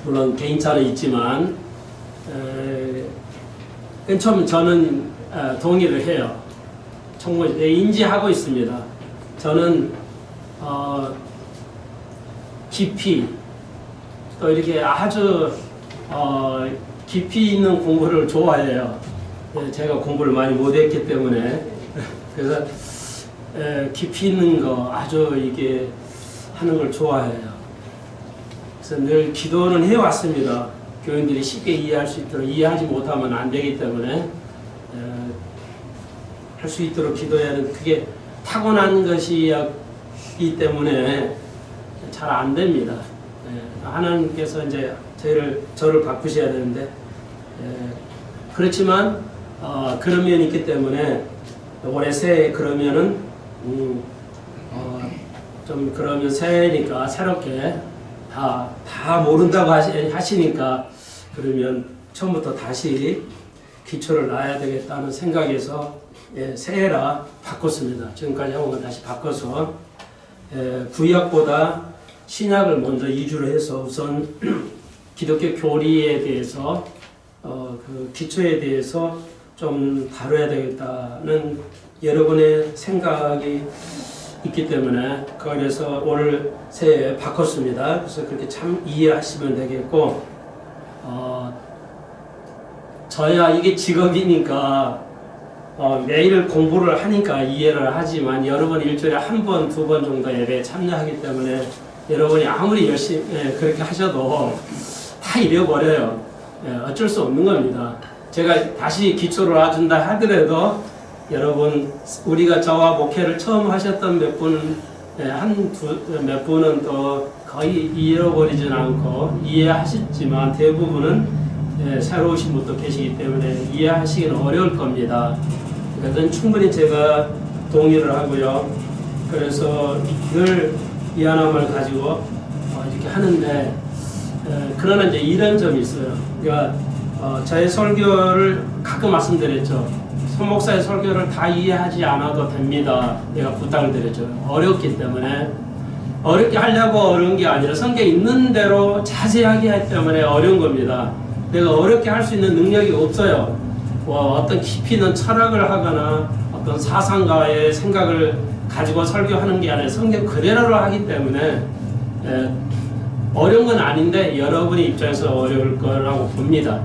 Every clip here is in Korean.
물론 개인차는 있지만 처음 저는 동의를 해요. 충분히 인지하고 있습니다. 저는 깊이 또 이렇게 아주 깊이 있는 공부를 좋아해요. 제가 공부를 많이 못했기 때문에 그래서 깊이 있는 거 아주 이게 하는 걸 좋아해요. 그래서 늘 기도는 해왔습니다. 교인들이 쉽게 이해할 수 있도록. 이해하지 못하면 안 되기 때문에 할 수 있도록 기도해야 하는, 그게 타고난 것이기 때문에 잘 안 됩니다. 하나님께서 이제 저를 바꾸셔야 되는데 그렇지만 그런 면이 있기 때문에 올해 새해 그러면은 좀 그러면 새해니까 새롭게 다 모른다고 하시니까 그러면 처음부터 다시 기초를 놔야 되겠다는 생각에서 새해라 바꿨습니다. 지금까지 하고 다시 바꿔서 구약보다 신약을 먼저 이주를 해서 우선 기독교 교리에 대해서 그 기초에 대해서 좀 다뤄야 되겠다는 여러분의 생각이 있기 때문에 그래서 오늘 새해에 바꿨습니다. 그래서 그렇게 참 이해하시면 되겠고 저야 이게 직업이니까 매일 공부를 하니까 이해를 하지만 여러분 일주일에 한 번, 두 번 정도 예배에 참여하기 때문에 여러분이 아무리 열심히 그렇게 하셔도 다 잃어버려요. 어쩔 수 없는 겁니다. 제가 다시 기초를 놔준다 하더라도 여러분 우리가 저와 목회를 처음 하셨던 몇 분, 몇 분은 또 거의 잃어버리진 않고 이해하셨지만 대부분은 새로 오신 분도 계시기 때문에 이해하시기는 어려울 겁니다. 그것은 충분히 제가 동의를 하고요. 그래서 늘 미안함을 가지고 이렇게 하는데 그러나 이제 이런 점이 있어요. 그러니까 저의 설교를 가끔 말씀드렸죠. 손 목사의 설교를 다 이해하지 않아도 됩니다. 내가 부탁을 드렸죠. 어렵기 때문에 어렵게 하려고 어려운 게 아니라 성경에 있는 대로 자세하게 하기 때문에 어려운 겁니다. 내가 어렵게 할 수 있는 능력이 없어요. 어떤 깊이 있는 철학을 하거나 어떤 사상가의 생각을 가지고 설교하는 게 아니라 성경 그대로로 하기 때문에 어려운 건 아닌데 여러분의 입장에서 어려울 거라고 봅니다.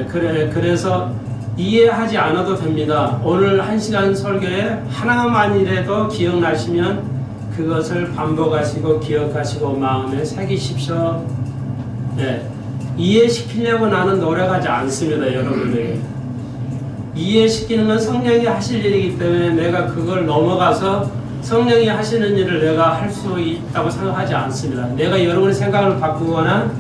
그래서 이해하지 않아도 됩니다. 오늘 1시간 설교에 하나만이라도 기억나시면 그것을 반복하시고 기억하시고 마음에 새기십시오. 이해시키려고 나는 노력하지 않습니다. 여러분에게 이해시키는 건 성령이 하실 일이기 때문에 내가 그걸 넘어가서 성령이 하시는 일을 내가 할 수 있다고 생각하지 않습니다. 내가 여러분의 생각을 바꾸거나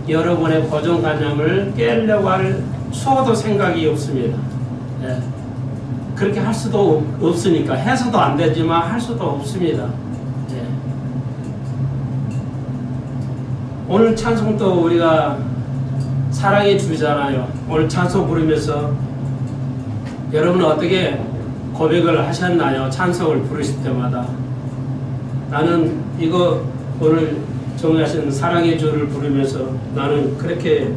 여러분의 고정관념을 깨려고 할 수도 생각이 없습니다. 그렇게 할 수도 없으니까 해서도 안 되지만 할 수도 없습니다. 오늘 찬송도 우리가 사랑의 주잖아요. 오늘 찬송 부르면서 여러분은 어떻게 고백을 하셨나요? 찬송을 부르실 때마다 나는 이거 오늘 정리하신 사랑의 주를 부르면서 나는 그렇게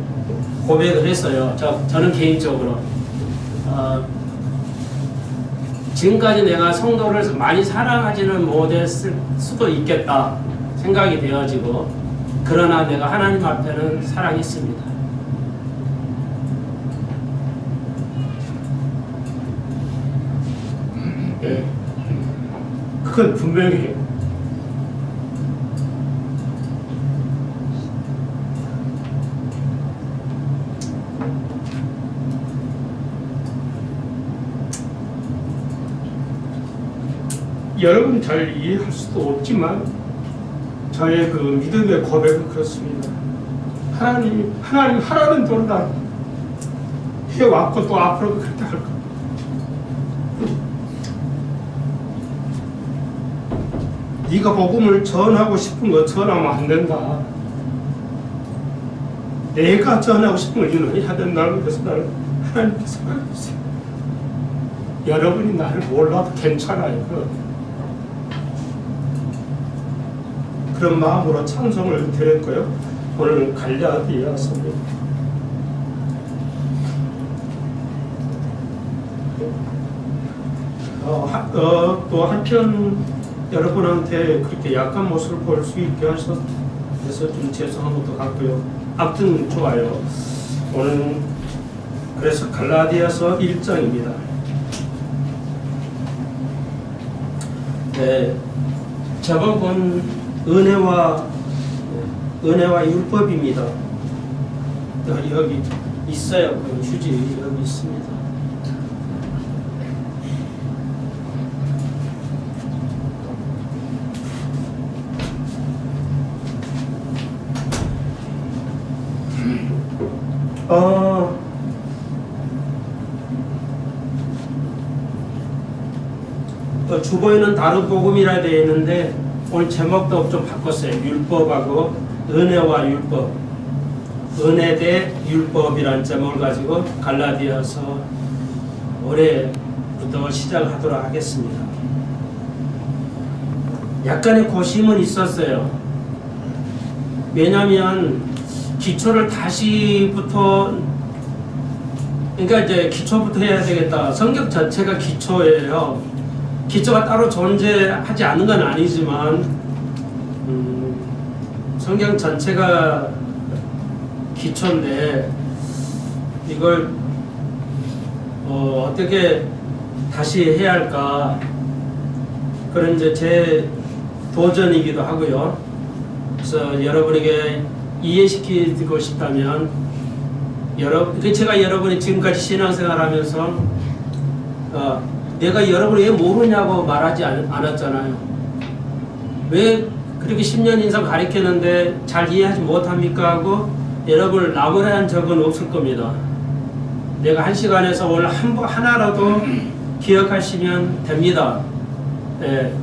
고백을 했어요. 저는 개인적으로 지금까지 내가 성도를 많이 사랑하지는 못했을 수도 있겠다 생각이 되어지고 그러나 내가 하나님 앞에는 사랑했습니다. 그건 분명히 여러분 잘 이해할 수도 없지만 저의 그 믿음의 고백은 그렇습니다. 하나님 하라는 대로 나 해왔고 또 앞으로 그렇게 할 겁니다. 네가 복음을 전하고 싶은 거 전하면 안 된다. 내가 전하고 싶은 걸 너는 해야 된다는 것을 나는 하나님께서 말해주세요. 여러분이 나를 몰라도 괜찮아요. 그런 마음으로 찬송을 드렸고요. 오늘 갈라디아서입니다. 또 한편 여러분한테 그렇게 약한 모습을 볼 수 있게 하셔서 좀 죄송한 것도 같고요. 아무튼 좋아요. 오늘 그래서 갈라디아서 1장입니다. 네, 제목은 은혜와 율법입니다. 여기 있어요. 그 휴지 여기 있습니다. 주보에는 다른 복음이라 되어 있는데 오늘 제목도 좀 바꿨어요. 율법하고 은혜와 율법, 은혜 대 율법이라는 제목을 가지고 갈라디아서 올해부터 시작하도록 하겠습니다. 약간의 고심은 있었어요. 왜냐하면 기초를 다시부터, 그러니까 이제 기초부터 해야 되겠다. 성경 자체가 기초예요. 기초가 따로 존재하지 않는 건 아니지만 성경 전체가 기초인데 이걸 어떻게 다시 해야 할까, 그런 이제 제 도전이기도 하고요. 그래서 여러분에게 이해시키고 싶다면, 제가 여러분이 지금까지 신앙생활하면서 내가 여러분이 왜 모르냐고 말하지 않았잖아요. 왜 그렇게 10년 이상 가르쳤는데 잘 이해하지 못합니까 하고 여러분을 나무라는 적은 없을 겁니다. 내가 한 시간에서 오늘 하나라도 기억하시면 됩니다. 네.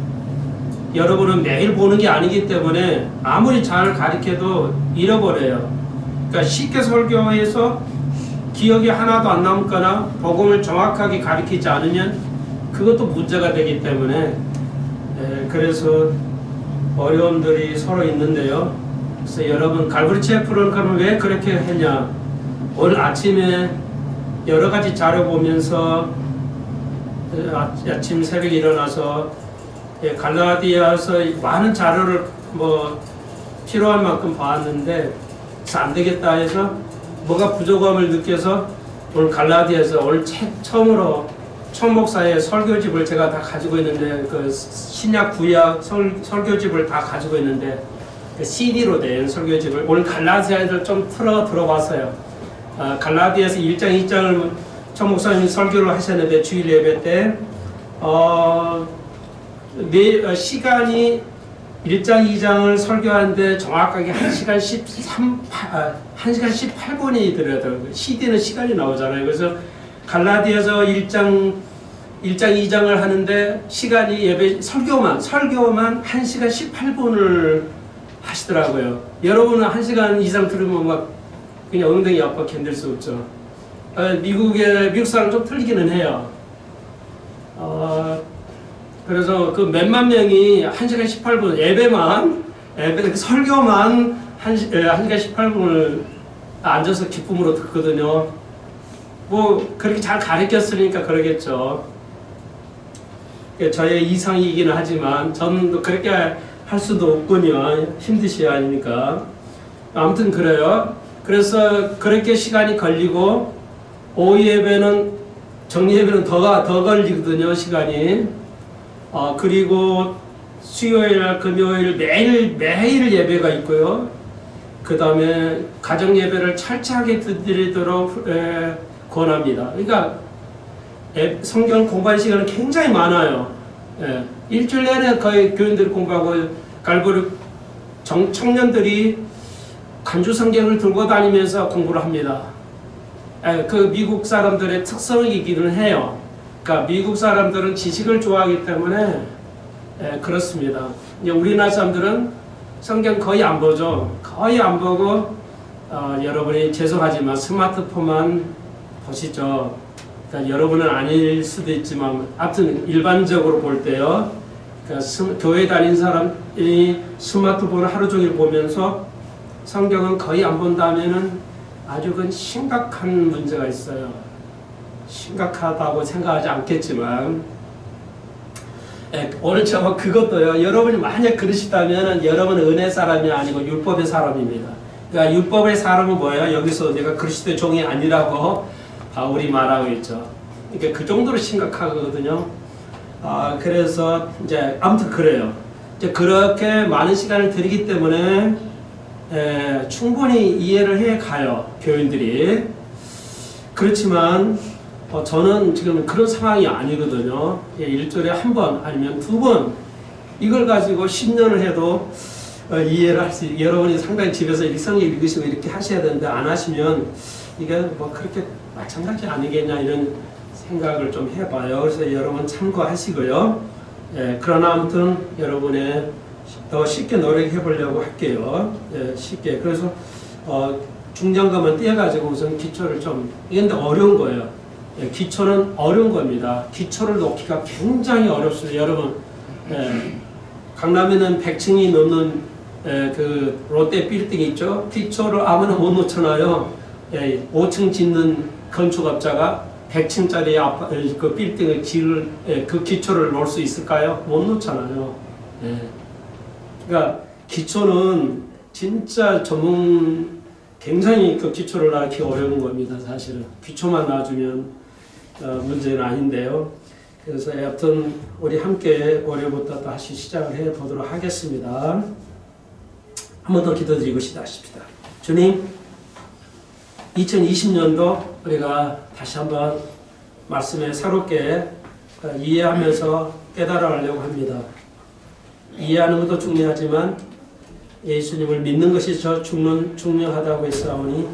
여러분은 매일 보는 게 아니기 때문에 아무리 잘 가르쳐도 잃어버려요. 그러니까 쉽게 설교해서 기억이 하나도 안 남거나 복음을 정확하게 가르치지 않으면 그것도 문제가 되기 때문에, 그래서 어려움들이 서로 있는데요. 그래서 여러분, 갈보리 채플은 그러면 왜 그렇게 했냐? 오늘 아침에 여러 가지 자료 보면서 아침 새벽에 일어나서 갈라디아서 많은 자료를 필요한 만큼 봤는데 안 되겠다 해서 뭐가 부족함을 느껴서 오늘 갈라디아서 오늘 처음으로 총목사의 설교집을 제가 다 가지고 있는데, 그 신약 구약 설교집을 다 가지고 있는데 그 CD로 된 설교집을 오늘 갈라디아를 좀 들어봤어요. 갈라디아서 1장 2장을 총목사님이 설교를 하셨는데 주일 예배 때 시간이 1장 2장을 설교하는데 정확하게 1시간 18분이 들어요. CD는 시간이 나오잖아요. 그래서 갈라디아서 1장 2장을 하는데 시간이 예배 설교만 1시간 18분을 하시더라고요. 여러분은 1시간 이상 들으면 막 그냥 엉덩이 아파 견딜 수 없죠. 미국 사람 좀 틀리기는 해요. 그래서 그 몇만 명이 1시간 18분 설교만 1시간 18분을 앉아서 기쁨으로 듣거든요. 그렇게 잘 가르쳤으니까 그러겠죠. 저의 이상이기는 하지만 저는 그렇게 할 수도 없군요. 힘드셔야 하니까. 아무튼 그래요. 그래서 그렇게 시간이 걸리고 오후 예배는 정리 예배는 더 걸리거든요. 시간이. 그리고 수요일, 금요일 매일 예배가 있고요. 그 다음에 가정 예배를 철저하게 드리도록 권합니다. 그러니까 성경 공부할 시간은 굉장히 많아요. 일주일 내내 거의 교인들이 공부하고 갈보리 청년들이 간주 성경을 들고 다니면서 공부를 합니다. 그 미국 사람들의 특성이기는 해요. 그러니까 미국 사람들은 지식을 좋아하기 때문에 그렇습니다. 우리나라 사람들은 성경 거의 안 보죠. 거의 안 보고 여러분이 죄송하지만 스마트폰만 보시죠. 그러니까 여러분은 아닐 수도 있지만 아무튼 일반적으로 볼 때요. 그러니까 교회 다닌 사람이 스마트폰을 하루 종일 보면서 성경은 거의 안 본다면은 아주 그 심각한 문제가 있어요. 심각하다고 생각하지 않겠지만, 오늘 저 그것도요. 여러분이 만약 그러시다면 여러분은 은혜 사람이 아니고 율법의 사람입니다. 그러니까 율법의 사람은 뭐예요? 여기서 내가 그리스도의 종이 아니라고 바울이 말하고 있죠. 그러니까 그 정도로 심각하거든요. 그래서 이제 아무튼 그래요. 이제 그렇게 많은 시간을 들이기 때문에 충분히 이해를 해 가요. 교인들이. 그렇지만 저는 지금 그런 상황이 아니거든요. 일주일에 한 번 아니면 두 번 이걸 가지고 10년을 해도 이해를 할 수 있어요. 여러분이 상당히 집에서 성경 읽으시고 이렇게 하셔야 되는데 안 하시면 이게 뭐 그렇게 마찬가지 아니겠냐 이런 생각을 좀 해봐요. 그래서 여러분 참고하시고요. 그러나 아무튼 여러분의 더 쉽게 노력해 보려고 할게요. 쉽게. 그래서 중장검은 떼어가지고 우선 기초를 좀, 이게 어려운 거예요. 기초는 어려운 겁니다. 기초를 놓기가 굉장히 어렵습니다. 여러분, 강남에는 100층이 넘는 그 롯데 빌딩이 있죠. 기초를 아무나 못 놓잖아요. 5층 짓는 건축업자가 100층짜리 그 빌딩을 지을 그 기초를 놓을 수 있을까요? 못 놓잖아요. 그러니까 기초는 진짜 굉장히 그 기초를 낳기 어려운 겁니다. 사실은 기초만 놔주면 문제는 아닌데요. 그래서 여튼 우리 함께 올해부터 다시 시작을 해 보도록 하겠습니다. 한 번 더 기도드리고 시작하십시다. 주님, 2020년도 우리가 다시 한번 말씀에 새롭게 이해하면서 깨달아가려고 합니다. 이해하는 것도 중요하지만 예수님을 믿는 것이 저 중요하다고 했사오니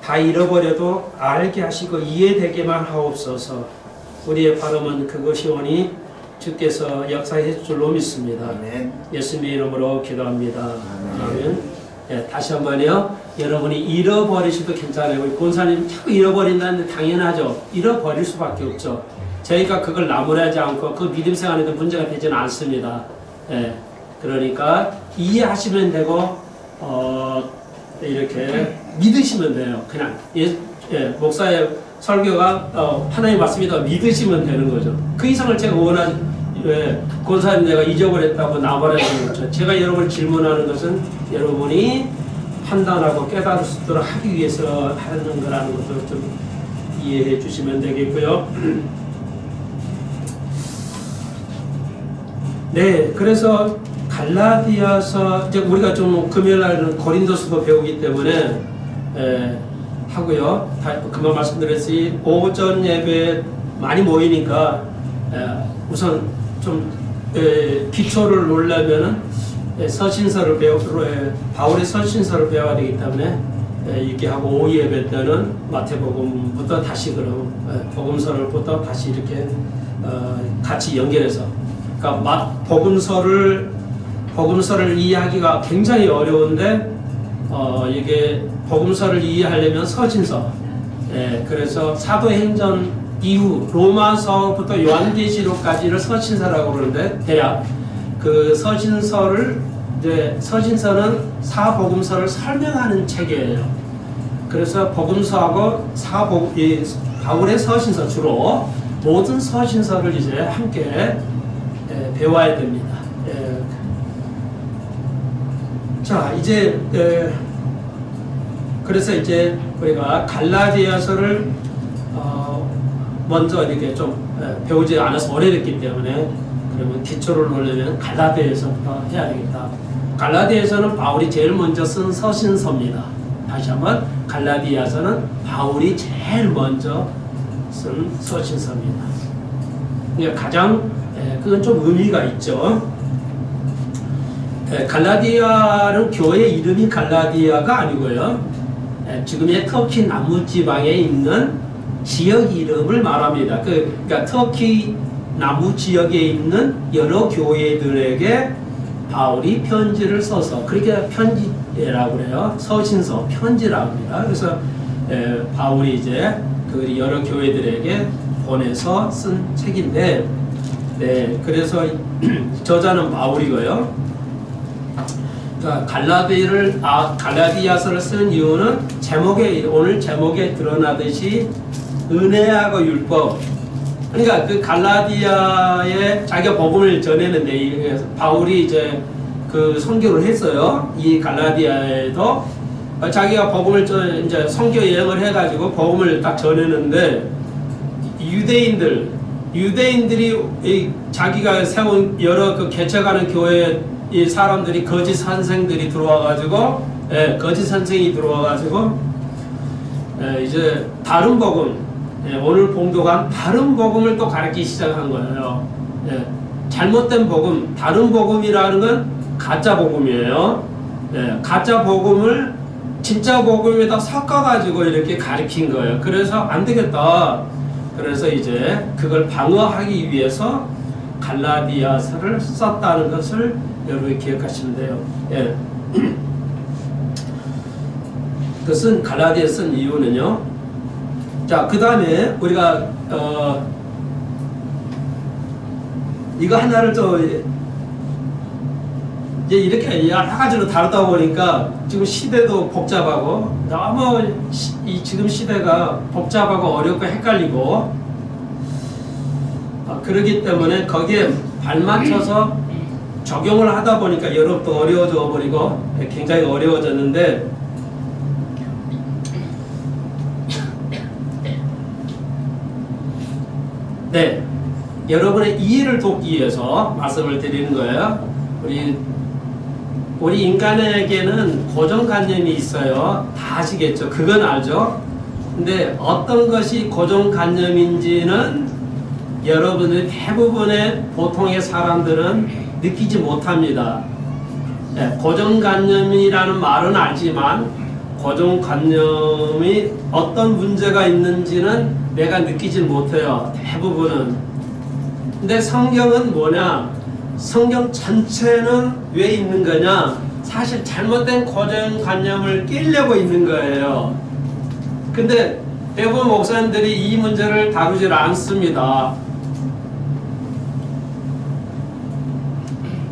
다 잃어버려도 알게 하시고 이해되게만 하옵소서. 우리의 발음은 그것이 오니 주께서 역사해 줄로 믿습니다. 아멘. 예수님의 이름으로 기도합니다. 아멘. 다시 한번요. 여러분이 잃어버리셔도 괜찮아요. 우리 권사님 자꾸 잃어버린다는데 당연하죠. 잃어버릴 수밖에 없죠. 저희가 그걸 나무라지 않고 그 믿음 생활에도 문제가 되지는 않습니다. 그러니까 이해하시면 되고 이렇게 믿으시면 돼요. 그냥 목사의 설교가 하나님 말씀이다 믿으시면 되는 거죠. 그 이상을 제가 원하지. 권사님 내가 잊어버렸다고 나발하는 거죠. 제가 여러분을 질문하는 것은 여러분이 판단하고 깨달을 수 있도록 하기 위해서 하는 거라는 것을 좀 이해해 주시면 되겠고요. 네, 그래서 갈라디아서 이제 우리가 좀 금요일 날은 고린도서도 배우기 때문에 하고요. 그만 말씀드렸지 오전 예배 많이 모이니까 우선 좀 기초를 놓으려면은 서신서를 바울의 서신서를 배워야 되기 때문에 이렇게 하고 오후 예배 때는 마태복음부터 다시 그럼 복음서를부터 다시 이렇게 같이 연결해서 그러니까 복음서를 이해하기가 굉장히 어려운데 이게 복음서를 이해하려면 서신서 그래서 사도행전 이후 로마서부터 요한계시록까지를 서신서라고 그러는데 대략 그 서신서는 사복음서를 설명하는 책이에요. 그래서 복음서하고 바울의 서신서 주로 모든 서신서를 이제 함께 배워야 됩니다. 자, 이제 그래서 이제 우리가 갈라디아서를 먼저 이렇게 좀 배우지 않아서 오래됐기 때문에 그러면 기초를 놓으려면 갈라디아서부터 해야 되겠다. 갈라디아서는 바울이 제일 먼저 쓴 서신서입니다. 다시 한번 갈라디아서는 바울이 제일 먼저 쓴 서신서입니다. 그러니까 가장 그건 좀 의미가 있죠. 갈라디아는 교회 이름이 갈라디아가 아니고요. 지금의 터키 남부지방에 있는 지역 이름을 말합니다. 그러니까 터키 남부 지역에 있는 여러 교회들에게 바울이 편지를 써서 그렇게 편지라고 그래요. 서신서 편지라고 합니다. 그래서 바울이 이제 그 여러 교회들에게 보내서 쓴 책인데, 그래서 저자는 바울이고요. 그러니까 갈라디아서를 쓴 이유는 오늘 제목에 드러나듯이 은혜하고 율법. 그러니까 그 갈라디아에 자기가 복음을 전하는 내용에서 바울이 이제 그 선교를 했어요. 이 갈라디아에도 자기가 복음을 이제 선교 여행을 해가지고 복음을 딱 전했는데 유대인들이 자기가 세운 여러 그 개척하는 교회 이 사람들이 거짓 선생들이 들어와가지고 거짓 선생이 들어와가지고 이제 다른 복음 오늘 봉독한 다른 복음을 또 가르치기 시작한 거예요. 잘못된 복음, 다른 복음이라는 건 가짜 복음이에요. 가짜 복음을 진짜 복음에다 섞어가지고 이렇게 가르친 거예요. 그래서 안 되겠다. 그래서 이제 그걸 방어하기 위해서 갈라디아서를 썼다는 것을 여러분이 기억하시면 돼요. 그것은 갈라디아서 쓴 이유는요. 자, 그 다음에 우리가 이거 하나를 또 이제 이렇게 여러 가지로 다루다 보니까 지금 시대도 복잡하고 너무 이 지금 시대가 복잡하고 어렵고 헷갈리고 그러기 때문에 거기에 발맞춰서 적용을 하다 보니까 여러분도 어려워져 버리고 굉장히 어려워졌는데 네, 여러분의 이해를 돕기 위해서 말씀을 드리는 거예요. 우리 인간에게는 고정관념이 있어요. 다 아시겠죠? 그건 알죠? 근데 어떤 것이 고정관념인지는 여러분들 대부분의 보통의 사람들은 느끼지 못합니다. 고정관념이라는 말은 알지만 고정관념이 어떤 문제가 있는지는 내가 느끼지 못해요. 대부분은. 근데 성경은 뭐냐? 성경 전체는 왜 있는 거냐? 사실 잘못된 고정관념을 깨려고 있는 거예요. 근데 대부분 목사님들이 이 문제를 다루질 않습니다.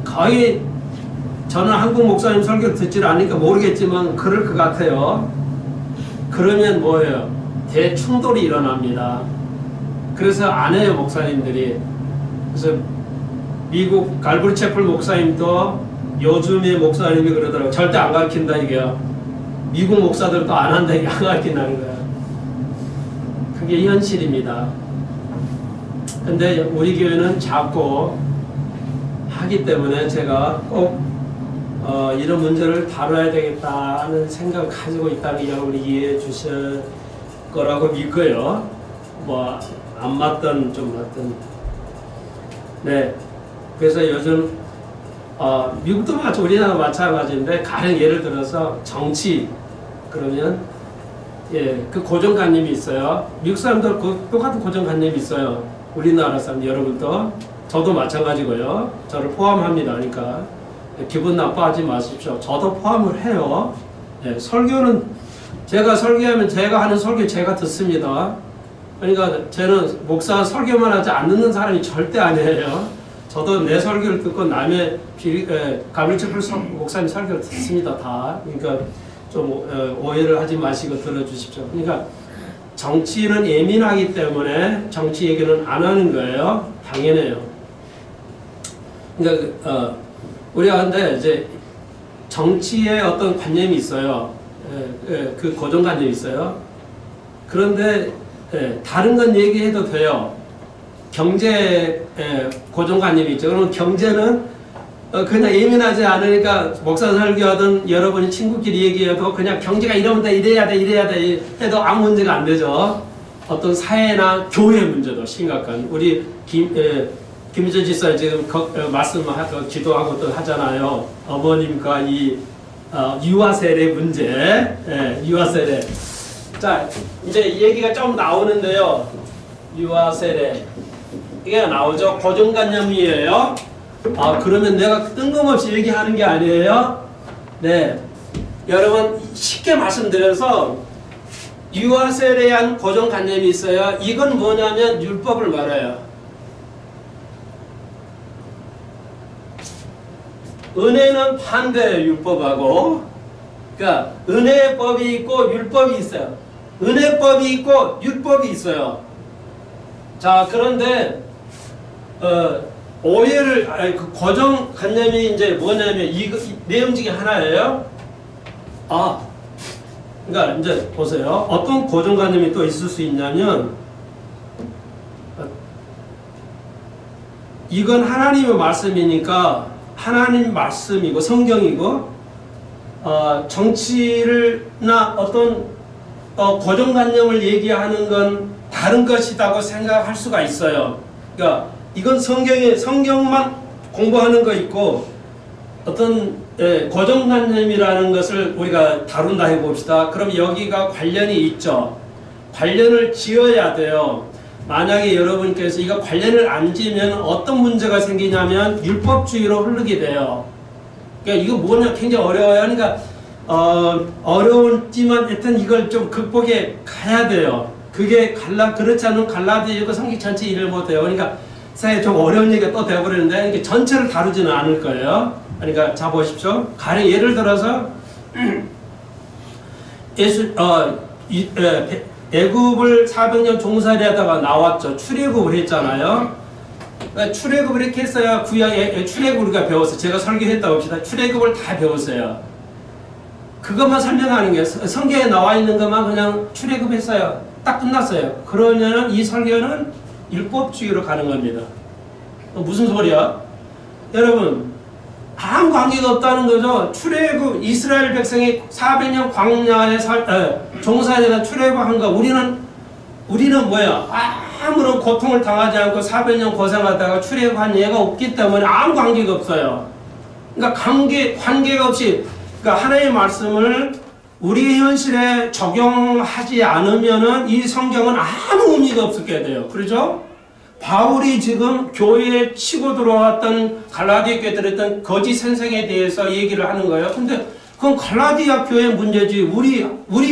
거의 저는 한국 목사님 설교를 듣질 않으니까 모르겠지만 그럴 것 같아요. 그러면 뭐예요? 대충돌이 일어납니다. 그래서 안 해요, 목사님들이. 그래서 미국 갈브리 채플 목사님도 요즘의 목사님이 그러더라고요. 절대 안 가르친다 이게요. 미국 목사들도 안 한다 이게 안 가르친다는 거예요. 그게 현실입니다. 근데 우리 교회는 작고 하기 때문에 제가 꼭 이런 문제를 다뤄야 되겠다는 생각을 가지고 있다는 여러분이 이해해 주실 거라고 믿고요. 뭐 안 맞든 좀 맞든. 네. 그래서 요즘 미국도 우리나라 마찬가지인데 가령 예를 들어서 정치 그러면 그 고정관념이 있어요. 미국 사람들 똑같은 고정관념이 있어요. 우리나라 사람 여러분도 저도 마찬가지고요. 저를 포함합니다. 그러니까 기분 나빠하지 마십시오. 저도 포함을 해요. 설교는 제가 설교하면 제가 하는 설교 제가 듣습니다. 그러니까 저는 목사 설교만 하지 안 듣는 사람이 절대 아니에요. 저도 내 설교를 듣고 남의 갈브리 채플 목사님 설교를 듣습니다. 다. 그러니까 좀 오해를 하지 마시고 들어주십시오. 그러니까 정치는 예민하기 때문에 정치 얘기는 안 하는 거예요. 당연해요. 그러니까 우리가 근데 이제 정치에 어떤 관념이 있어요. 그 고정관념이 있어요. 그런데 다른 건 얘기해도 돼요. 경제 고정관념이 있죠. 그러면 경제는 그냥 예민하지 않으니까 목사 설교하든 여러분이 친구끼리 얘기해도 그냥 경제가 이러면 돼, 이래야 돼 해도 아무 문제가 안 되죠. 어떤 사회나 교회 문제도 심각한. 우리 김희전 지사 지금 말씀하고 기도하고 또 하잖아요. 어머님과 이 유아 세례 문제, 유아 세례. 자, 이제 얘기가 좀 나오는데요. 유아 세례. 이게 나오죠. 고정관념이에요. 그러면 내가 뜬금없이 얘기하는 게 아니에요. 네. 여러분, 쉽게 말씀드려서, 유아 세례에 대한 고정관념이 있어요. 이건 뭐냐면, 율법을 말해요. 은혜는 반대예요, 율법하고. 그러니까 은혜법이 있고 율법이 있어요. 은혜법이 있고 율법이 있어요. 자, 그런데 오해를 그 고정관념이 이제 뭐냐면 이 내용 중에 하나예요. 그러니까 이제 보세요. 어떤 고정관념이 또 있을 수 있냐면 이건 하나님의 말씀이니까 하나님 말씀이고 성경이고 정치를나 어떤 고정관념을 얘기하는 건 다른 것이라고 생각할 수가 있어요. 그러니까 이건 성경만 공부하는 거 있고 어떤 고정관념이라는 것을 우리가 다룬다 해봅시다. 그럼 여기가 관련이 있죠. 관련을 지어야 돼요. 만약에 여러분께서 이거 관련을 안 지으면 어떤 문제가 생기냐면 율법주의로 흐르게 돼요. 그러니까 이거 뭐냐 굉장히 어려워요. 그러니까 어려웠지만 하여튼 이걸 좀 극복해 가야 돼요. 그게 그렇지 않으면 갈라디아고 성경 전체 이해를 못해요. 그러니까 사실 좀 어려운 얘기가 또 되어버리는데 이게 전체를 다루지는 않을 거예요. 그러니까 자 보십시오. 가령 예를 들어서 애굽을 400년 종살이 하다가 나왔죠. 출애굽을 했잖아요. 그러니까 출애굽을 이렇게 했어야 구약에 출애굽을 우리가 배웠어요. 제가 설교했다고 합시다. 출애굽을 다 배웠어요. 그것만 설명하는 게 성경에 나와 있는 것만 그냥 출애굽했어요. 딱 끝났어요. 그러면은 이 설교는 율법주의로 가는 겁니다. 무슨 소리야? 여러분 아무 관계가 없다는 거죠. 출애굽 이스라엘 백성이 400년 광야에 종살이가 출애굽한 거 우리는 뭐야? 아무런 고통을 당하지 않고 400년 고생하다가 출애굽한 예가 없기 때문에 아무 관계가 없어요. 그러니까 관계가 없이 그러니까 하나님의 말씀을 우리 현실에 적용하지 않으면은 이 성경은 아무 의미가 없게 돼요. 그렇죠? 바울이 지금 교회에 치고 들어왔던 갈라디아 교회에 들었던 거짓 선생에 대해서 얘기를 하는 거예요. 근데 그건 갈라디아 교회 문제지 우리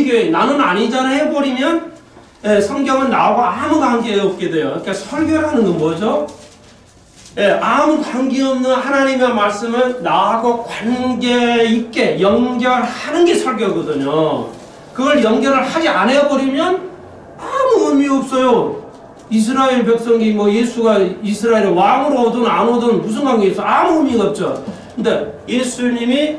교회 나는 아니잖아 해버리면 성경은 나하고 아무 관계 없게 돼요. 그러니까 설교라는 건 뭐죠? 아무 관계없는 하나님의 말씀은 나하고 관계 있게 연결하는 게 설교거든요. 그걸 연결을 하지 않아 버리면 아무 의미 없어요. 이스라엘 백성이 뭐 예수가 이스라엘의 왕으로 오든 안 오든 무슨 관계 있어? 아무 의미가 없죠. 근데 예수님이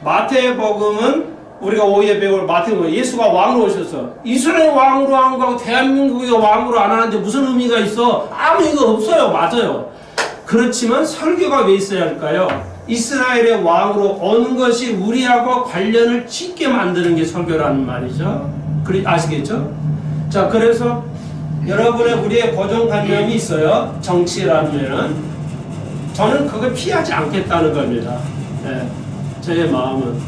마태복음은 우리가 오후에 배울 마태복음 예수가 왕으로 오셨어. 이스라엘 왕으로 한 거하고 대한민국이 왕으로 안 하는데 무슨 의미가 있어? 아무 의미가 없어요. 맞아요. 그렇지만 설교가 왜 있어야 할까요? 이스라엘의 왕으로 오는 것이 우리하고 관련을 짓게 만드는 게 설교라는 말이죠. 아시겠죠? 자, 그래서 우리의 고정관념이 있어요. 정치라면 저는 그걸 피하지 않겠다는 겁니다. 저의 마음은.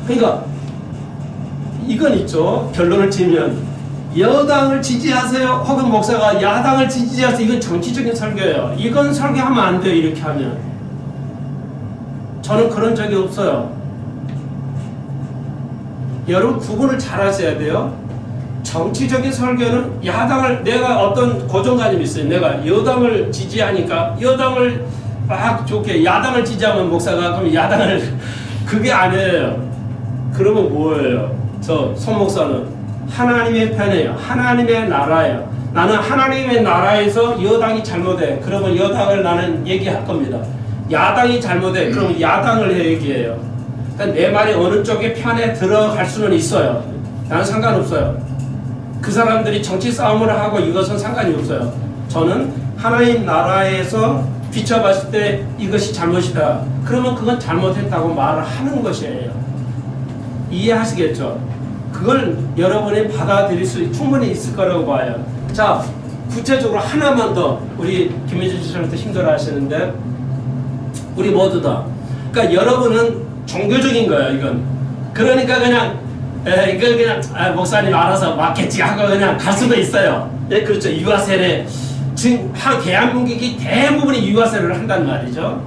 그러니까 이건 있죠. 결론을 지면 여당을 지지하세요. 혹은 목사가 야당을 지지하세요. 이건 정치적인 설교예요. 이건 설교하면 안 돼요. 이렇게 하면. 저는 그런 적이 없어요. 여러분 구분을 잘 하셔야 돼요. 정치적인 설교는 내가 어떤 고정관념이 있어요. 내가 여당을 지지하니까 여당을 막 좋게 야당을 지지하면 목사가 그럼 야당을 그게 아니에요. 그러면 뭐예요? 손 목사는 하나님의 편이에요. 하나님의 나라예요. 나는 하나님의 나라에서 여당이 잘못해. 그러면 여당을 나는 얘기할 겁니다. 야당이 잘못해. 그러면 야당을 얘기해요. 그러니까 내 말이 어느 쪽의 편에 들어갈 수는 있어요. 나는 상관없어요. 그 사람들이 정치 싸움을 하고 이것은 상관이 없어요. 저는 하나님 나라에서 비춰봤을 때 이것이 잘못이다. 그러면 그건 잘못했다고 말을 하는 것이에요. 이해하시겠죠? 그걸 여러분이 받아들일 수 충분히 있을 거라고 봐요. 자, 구체적으로 하나만 더 우리 김민주 지사님도 힘들어 하시는데 우리 모두 다 그러니까 여러분은 종교적인 거예요. 이건 그러니까 그냥 이걸 그냥 목사님 알아서 맞겠지 하고 그냥 갈 수도 있어요. 그렇죠. 유아세례 지금 대한민국이 대부분이 유아세례를 한단 말이죠.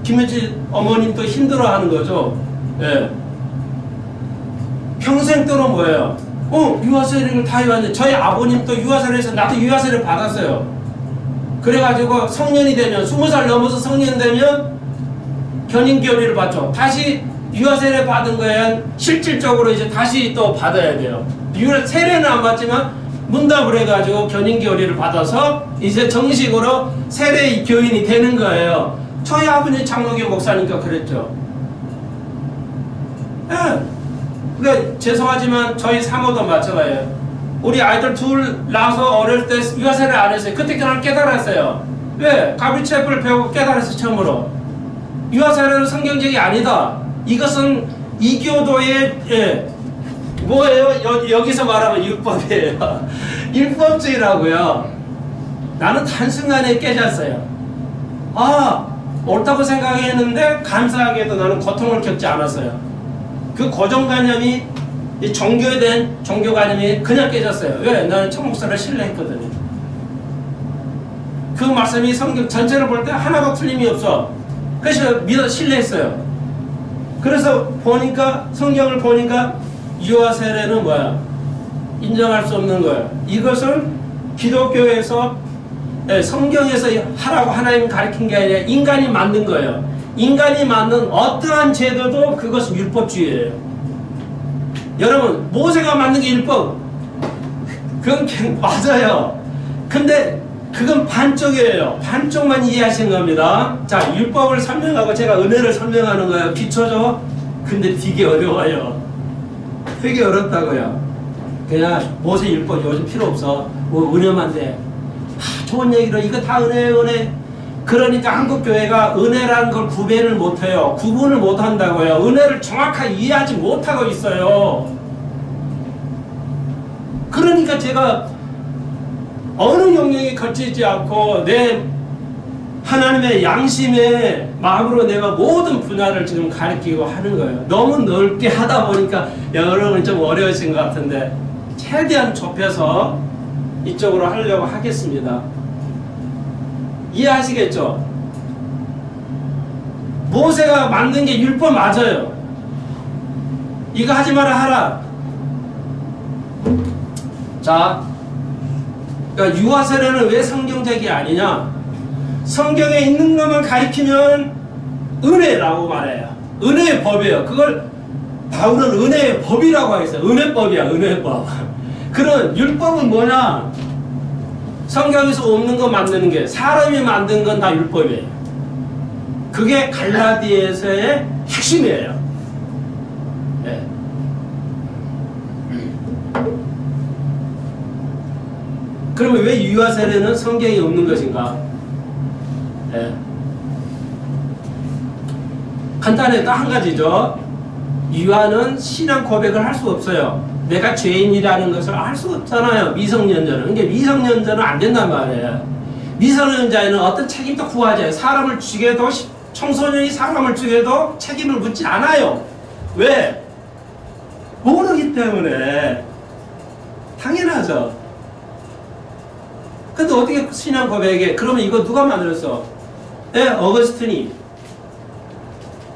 김민주 어머님도 힘들어하는 거죠. 평생 동안 뭐예요? 유아세례를 다 해왔는데 저희 아버님도 유아세례에서 나도 유아세례를 받았어요. 그래가지고 성년이 되면 20살 넘어서 성년 되면 견인교리를 받죠. 다시 유아세례 받은 거에 실질적으로 이제 다시 또 받아야 돼요. 세례는 안 받지만 문답을 해가지고 견인교리를 받아서 이제 정식으로 세례 교인이 되는 거예요. 저희 아버님 장로교 목사니까 그랬죠. 예. 그러니까 죄송하지만 저희 사모도 마찬가지예요. 우리 아이들 둘 낳아서 어릴 때 유아세례 안 했어요. 그때 저는 깨달았어요. 왜? 가브리체프를 배우고 깨달았어요. 처음으로. 유아세례는 성경적이 아니다. 이것은 이교도의 뭐예요? 여기서 말하면 율법이에요. 율법주의라고요. 나는 한순간에 깨졌어요. 옳다고 생각했는데 감사하게도 나는 고통을 겪지 않았어요. 그 고정관념이 이 종교에 대한 종교관념이 그냥 깨졌어요. 왜? 나는 천목사를 신뢰했거든요. 그 말씀이 성경 전체를 볼 때 하나도 틀림이 없어. 그래서 믿어 신뢰했어요. 그래서 보니까 성경을 보니까 유아 세례는 뭐야? 인정할 수 없는 거예요. 이것을 기독교에서 성경에서 하라고 하나님 가르친 게 아니라 인간이 만든 거예요. 인간이 만든 어떠한 제도도 그것은 율법주의예요. 여러분 모세가 만든 게 율법 그건 맞아요. 근데 그건 반쪽이에요. 반쪽만 이해하신 겁니다. 자, 율법을 설명하고 제가 은혜를 설명하는 거예요. 기초죠? 근데 되게 어려워요. 되게 어렵다고요. 그냥 모세 율법 요즘 필요 없어. 뭐 은혜만 돼. 좋은 얘기로 이거 다 은혜예요, 은혜. 그러니까 한국교회가 은혜라는 걸 구분을 못해요. 구분을 못한다고요. 은혜를 정확하게 이해하지 못하고 있어요. 그러니까 제가 어느 영역에 거치지 않고 내 하나님의 양심의 마음으로 내가 모든 분야를 지금 가르치고 하는 거예요. 너무 넓게 하다 보니까 여러분 좀 어려우신 것 같은데 최대한 좁혀서 이쪽으로 하려고 하겠습니다. 이해하시겠죠? 모세가 만든 게 율법 맞아요. 이거 하지 마라 하라. 자, 그러니까 유아세례는 왜 성경적이 아니냐? 성경에 있는 것만 가르치면 은혜라고 말해요. 은혜의 법이에요. 그걸 바울은 은혜의 법이라고 하겠어요. 은혜법이야, 은혜법. 그런 율법은 뭐냐? 성경에서 없는 거 만드는 게 사람이 만든 건 다 율법이에요. 그게 갈라디아서의 핵심이에요. 네. 그러면 왜 유아세례는 성경에 없는 것인가? 네. 간단해, 딱 한 가지죠. 유아는 신앙 고백을 할 수 없어요. 내가 죄인이라는 것을 알 수 없잖아요. 미성년자는. 그러니까 미성년자는 안 된단 말이에요. 미성년자에는 어떤 책임도 구하지 않아요. 사람을 죽여도 청소년이 사람을 죽여도 책임을 묻지 않아요. 왜? 모르기 때문에. 당연하죠. 근데 어떻게 신앙 고백에 그러면 이거 누가 만들었어? 네, 어거스틴이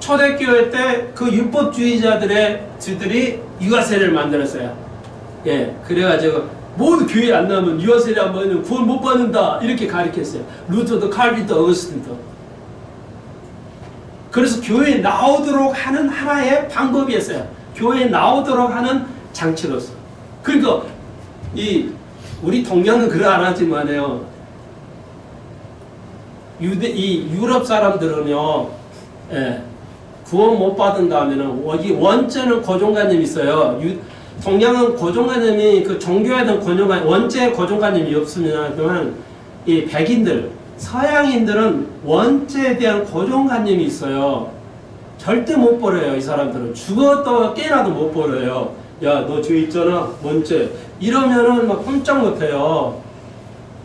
초대교회 때 그 율법주의자들이 유아세례를 만들었어요. 예, 그래가지고 모두 교회 안 나오면 유아세례 안 받으면 구원 못 받는다 이렇게 가르쳤어요. 루터도 칼빈도 어거스틴도. 그래서 교회에 나오도록 하는 하나의 방법이었어요. 교회에 나오도록 하는 장치로서. 그러니까 우리 동양은 그래 안 하지만요. 이 유럽 사람들은요, 예, 구원 못 받은다면은 여기 원죄는 고정관념이 있어요. 동양은 고정관념이 그 종교에 대한 고정관념, 원죄 고정관념이 없으면 이 백인들, 서양인들은 원죄에 대한 고정관념이 있어요. 절대 못 버려요. 이 사람들은 죽어도 깨나도 못 버려요. 야, 너 죄 있잖아, 원죄. 이러면은 막 꼼짝 못해요.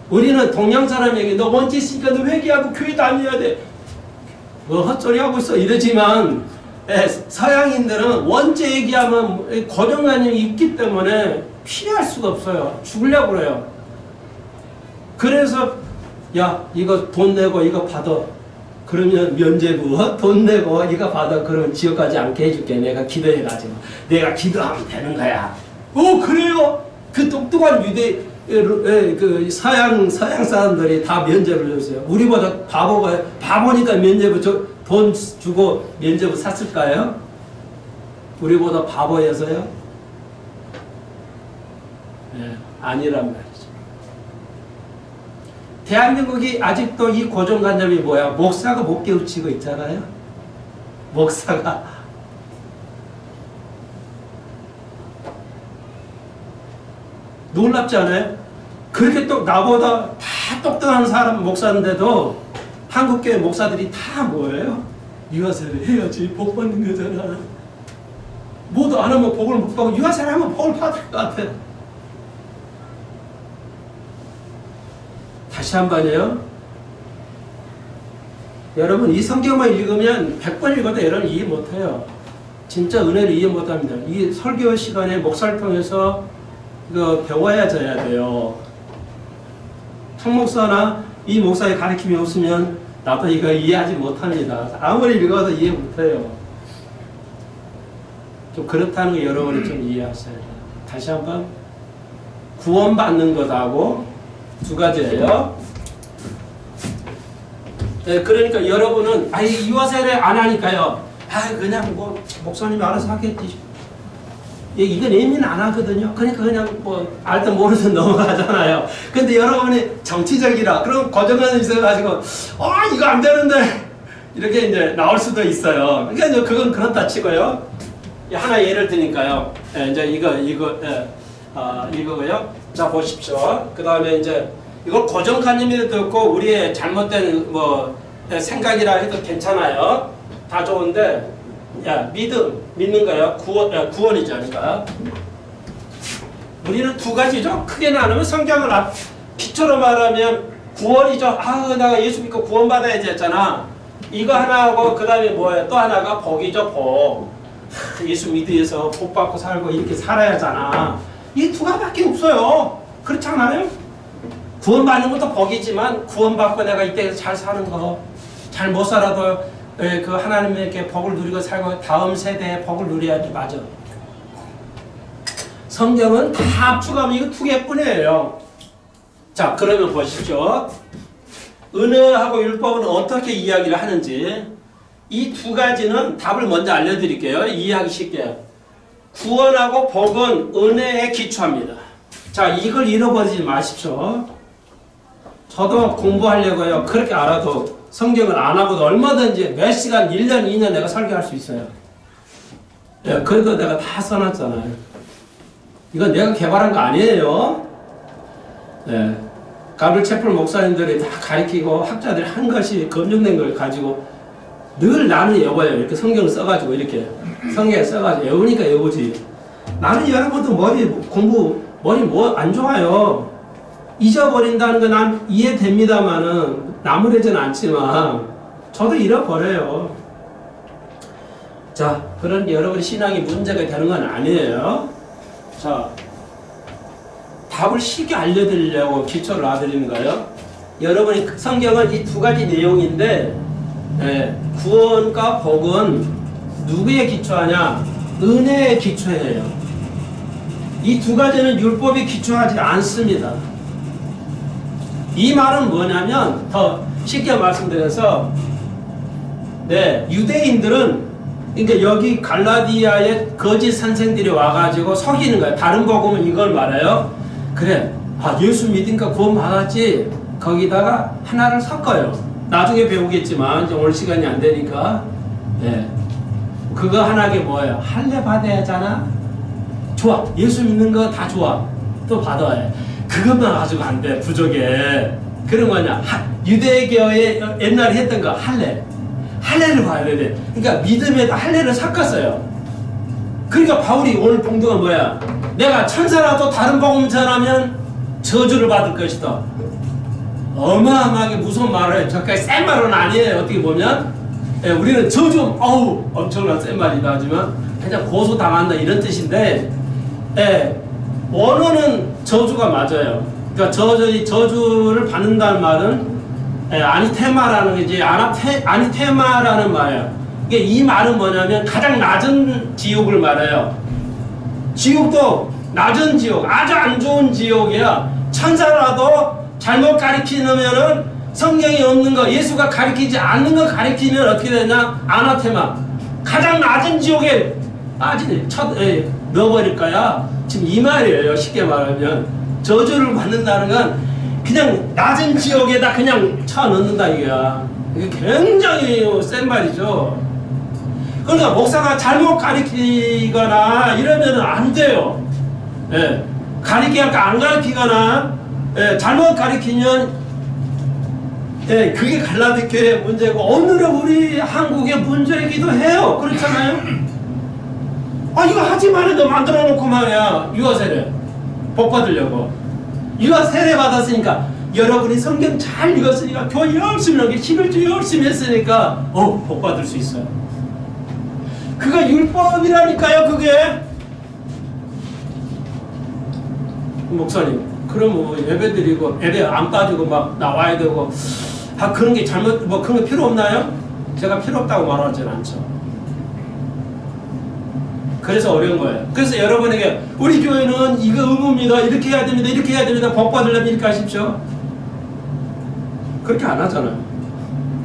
우리는 동양 사람에게 너 원죄 있으니까 너 회개하고 교회 다녀야 돼. 뭐 헛소리 하고 있어 이러지만 서양인들은 원죄 얘기하면 고정관념이 있기 때문에 피할 수가 없어요. 죽으려고 그래요. 그래서 야, 이거 돈 내고 이거 받아. 그러면 면죄부 돈 내고 이거 받아. 그러면 지옥 가지 않게 해줄게. 내가 기도해가지고 내가 기도하면 되는 거야. 오, 그래요? 그 똑똑한 그 서양 사람들이 다 면죄부를 줬어요. 우리보다 바보니까 면죄부 돈 주고 면죄부 샀을까요? 우리보다 바보여서요? 네, 아니란 말이죠. 대한민국이 아직도 이 고정관념이 뭐야? 목사가 못 깨우치고 있잖아요. 목사가. 놀랍지 않아요? 그렇게 또 나보다 다 똑똑한 사람 목사인데도 한국교회 목사들이 다 뭐예요? 유아세례 해야지 복 받는 거잖아. 모두 안 하면 복을 못 받고 유아세례 하면 복을 받을 것 같아. 다시 한 번요. 여러분 이 성경만 읽으면 100번 읽어도 여러분 이해 못해요. 진짜 은혜를 이해 못합니다. 이 설교 시간에 목사를 통해서 이거 배워야져야 돼요. 총목사나 이 목사의 가르침이 없으면 나도 이거 이해하지 못합니다. 아무리 읽어도 이해 못해요. 좀 그렇다는 거 여러분이 좀 이해하셔야 돼요. 다시 한번 구원받는 것하고 두 가지예요. 네, 그러니까 여러분은 아이 유아세례 안 하니까요. 그냥 뭐 목사님이 알아서 하겠지. 이건 예민 안 하거든요. 그러니까 그냥 뭐 알든 모르든 넘어가잖아요. 근데 여러분이 정치적이라 그럼 고정관념이 있어가지고 이거 안 되는데 이렇게 이제 나올 수도 있어요. 그러니까 이제 그건 그렇다 치고요. 하나 예를 드니까요. 이제 이거고요. 자 보십시오. 그 다음에 이제 이걸 고정관념이라도 있고 우리의 잘못된 뭐 생각이라 해도 괜찮아요. 다 좋은데. 믿는 거야. 구원이죠. 그러니까. 우리는 두 가지죠. 크게 나누면 성경을 기초로 말하면 구원이죠. 내가 예수 믿고 구원받아야지 했잖아. 이거 하나하고 그 다음에 뭐예요? 또 하나가 복이죠. 복. 예수 믿으면서 복 받고 살고 이렇게 살아야 하잖아. 이 두 가지밖에 없어요. 그렇잖아요. 구원받는 것도 복이지만 구원받고 내가 이때에서 잘 사는 거. 잘 못 살아도 그 하나님에게 복을 누리고 살고 다음 세대에 복을 누려야지. 맞아. 성경은 다 합쳐가면 이거 두 개뿐이에요. 자, 그러면 보십시오. 은혜하고 율법은 어떻게 이야기를 하는지 이 두 가지는 답을 먼저 알려드릴게요. 이해하기 쉽게. 구원하고 복은 은혜에 기초합니다. 자, 이걸 잃어버리지 마십시오. 저도 공부하려고요. 그렇게 알아도 성경을 안 하고도 얼마든지 몇 시간, 1년, 2년 내가 설교할 수 있어요. 그래도 내가 다 써놨잖아요. 이건 내가 개발한 거 아니에요. 가브리엘 채플 목사님들이 다 가르치고 학자들이 한 것이 검증된 걸 가지고 늘 나는 외워요. 이렇게 성경을 써가지고 이렇게 성경에 써가지고 외우니까 외우지. 나는 여러분도 머리 뭐 안 좋아요. 잊어버린다는 건 난 이해됩니다만은 나무래진 않지만 저도 잃어버려요. 자, 그런 여러분의 신앙이 문제가 되는 건 아니에요. 자, 답을 쉽게 알려드리려고 기초를 놔드리는 거예요. 여러분이 성경은 이 두 가지 내용인데 구원과 복은 누구에 기초하냐? 은혜에 기초해요. 이 두 가지는 율법에 기초하지 않습니다. 이 말은 뭐냐면 더 쉽게 말씀드려서 유대인들은 그러니까 여기 갈라디아에 거짓 선생들이 와가지고 속이는 거예요. 다른 복음은 이걸 말해요. 그래, 예수 믿으니까 구원 받았지. 거기다가 하나를 섞어요. 나중에 배우겠지만 이제 오늘 시간이 안 되니까. 그거 하나가 뭐예요? 할례 받아야 하잖아. 좋아. 예수 믿는 거 다 좋아. 또 받아야. 그것만 가지고 안 돼. 부족해. 그런 거냐? 유대교에 옛날에 했던 거 할례를 봐야 돼. 그러니까 믿음에다 할례를 섞었어요. 그러니까 바울이 오늘 봉도가 뭐야? 내가 천사라도 다른 복음 전하면 저주를 받을 것이다. 어마어마하게 무서운 말을 해요. 저까지 센 말은 아니에요. 어떻게 보면 우리는 저주 엄청난 센 말이다 하지만 그냥 고소당한다 이런 뜻인데 원어는 저주가 맞아요. 그러니까 저주를 받는다는 말은 아니테마라는 거지. 아니테마라는 말이에요. 이게 이 말은 뭐냐면 가장 낮은 지옥을 말해요. 지옥도 낮은 지옥, 아주 안 좋은 지옥이야. 천사라도 잘못 가르치면은 성경이 없는 거, 예수가 가르치지 않는 거 가르치면 어떻게 되냐? 아나테마. 가장 낮은 지옥에 넣어버릴 거야. 지금 이 말이에요. 쉽게 말하면. 저주를 받는다는 건 그냥 낮은 지옥에다 그냥 쳐넣는다 이거야. 이게 굉장히 센 말이죠. 그러니까 목사가 잘못 가르치거나 이러면 안 돼요. 예. 가르치니까 안 가르치거나 잘못 가르치면 그게 갈라디아의 문제고 오늘은 우리 한국의 문제이기도 해요. 그렇잖아요. 이거 하지 말아도 만들어 놓고 말이야. 유아세례 복 받으려고. 유아세례 받았으니까 여러분이 성경 잘 읽었으니까 교회 열심히 하게 11주 열심히 했으니까 복 받을 수 있어요. 그거 율법이라니까요. 그게. 목사님 그럼 뭐 예배 드리고 예배 안 빠지고 막 나와야 되고 그런 게 잘못 그런 게 필요 없나요? 제가 필요 없다고 말하진 않죠. 그래서 어려운 거예요. 그래서 여러분에게 우리 교회는 이거 의무입니다. 이렇게 해야 됩니다. 이렇게 해야 됩니다. 복 받으려면 이렇게 하십시오. 그렇게 안 하잖아요.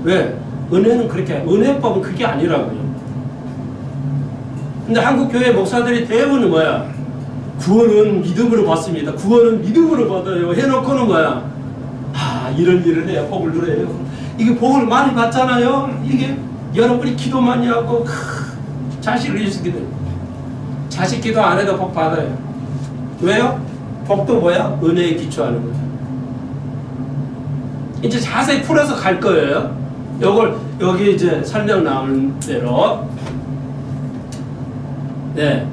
왜? 은혜는 그렇게 은혜법은 그게 아니라고요. 근데 한국 교회 목사들이 대부분은 뭐야? 구원은 믿음으로 받습니다. 구원은 믿음으로 받아요. 해놓고는 뭐야? 이런 일을 해야 복을 누려요. 이게 복을 많이 받잖아요. 이게 여러분이 기도 많이 하고 자식을 위해서 자식 기도 안 해도 복 받아요. 왜요? 복도 뭐야? 은혜에 기초하는 거예요. 이제 자세히 풀어서 갈 거예요. 요걸 여기 이제 설명 나오는 대로. 네.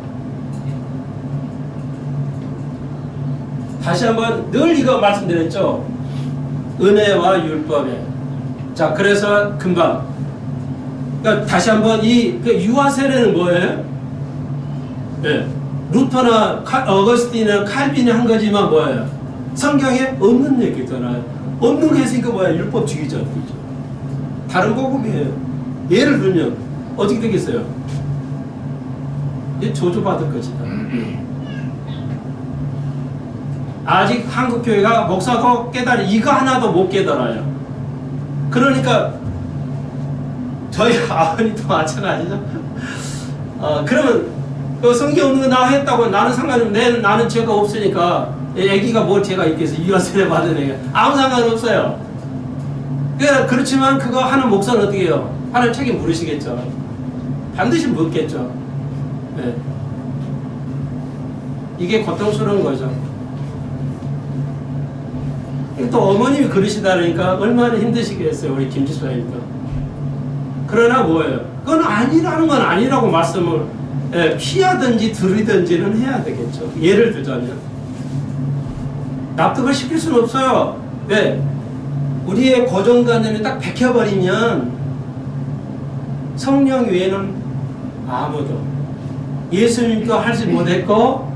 다시 한번 늘 이거 말씀드렸죠. 은혜와 율법에. 자, 그래서 금방. 그러니까 다시 한번 유아세례는 뭐예요? 네. 루터나 어거스틴이나 칼빈이 한 거지만 뭐예요? 성경에 없는 얘기잖아요. 없는 게 있으니까 뭐야? 율법주의자. 다른 복음이에요. 예를 들면 어떻게 되겠어요? 저주받을 것이다. 아직 한국교회가 목사도 이거 하나도 못 깨달아요. 그러니까 저희 아버님도 마찬가지죠. 그러면 성경 없는 거 나 했다고 나는 상관없는데 나는 죄가 없으니까 애기가 뭘 죄가 있겠어. 유아세례 받은 애가 아무 상관없어요. 그렇지만 그거 하는 목사는 어떻게 해요? 하나님 책임 물으시겠죠. 반드시 묻겠죠. 네. 이게 고통스러운 거죠. 또 어머님이 그러시다니까 얼마나 힘드시겠어요. 우리 김지수님도. 그러나 뭐예요? 그건 아니라는 건 아니라고 말씀을 피하든지 들이든지는 해야 되겠죠. 예를 들자면 납득을 시킬 수는 없어요. 왜? 우리의 고정관념이 딱 박혀버리면 성령 외에는 아무도 예수님도 하지 못했고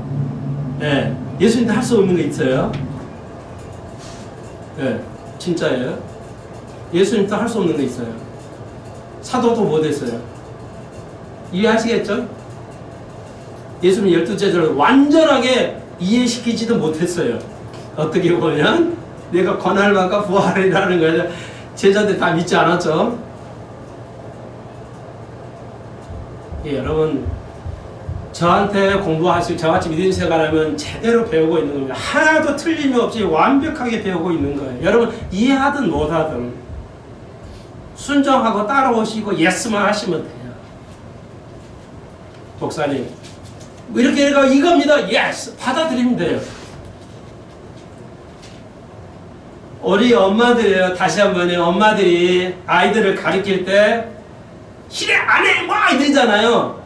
예수님도 할 수 없는 게 있어요. 진짜예요. 예수님도 할 수 없는 게 있어요. 사도도 못했어요. 이해하시겠죠? 예수님 12제자를 완전하게 이해시키지도 못했어요. 어떻게 보면 내가 권할만과 부활이라는 걸 제자들 다 믿지 않았죠. 여러분 저한테 공부하시고 저같이 믿음 생활하면 제대로 배우고 있는 겁니다. 하나도 틀림이 없이 완벽하게 배우고 있는 거예요. 여러분 이해하든 못하든 순종하고 따라오시고 예스만 하시면 돼요. 목사님 이렇게 이겁니다. 예스 받아들이면 돼요. 우리 엄마들이에요. 다시 한번요. 엄마들이 아이들을 가르칠 때 시대 안 해! 막 이러잖아요.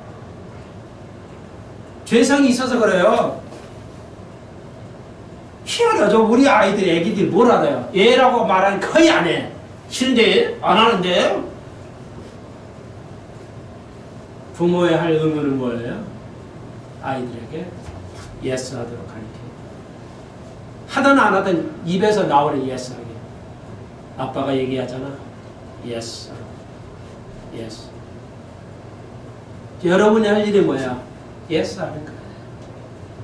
죄성이 있어서 그래요. 희한하죠. 우리 아이들, 애기들이 뭘 알아요? 얘라고 말하면 거의 안 해. 싫은데? 안 하는데? 부모의 할 의무는 뭐예요? 아이들에게 예스 하도록 가르쳐요. 하든 안 하든 입에서 나오는 예스 하게. 아빠가 얘기하잖아. 예스. 예스. 여러분이 할 일이 뭐야? 예스 하는 거예요.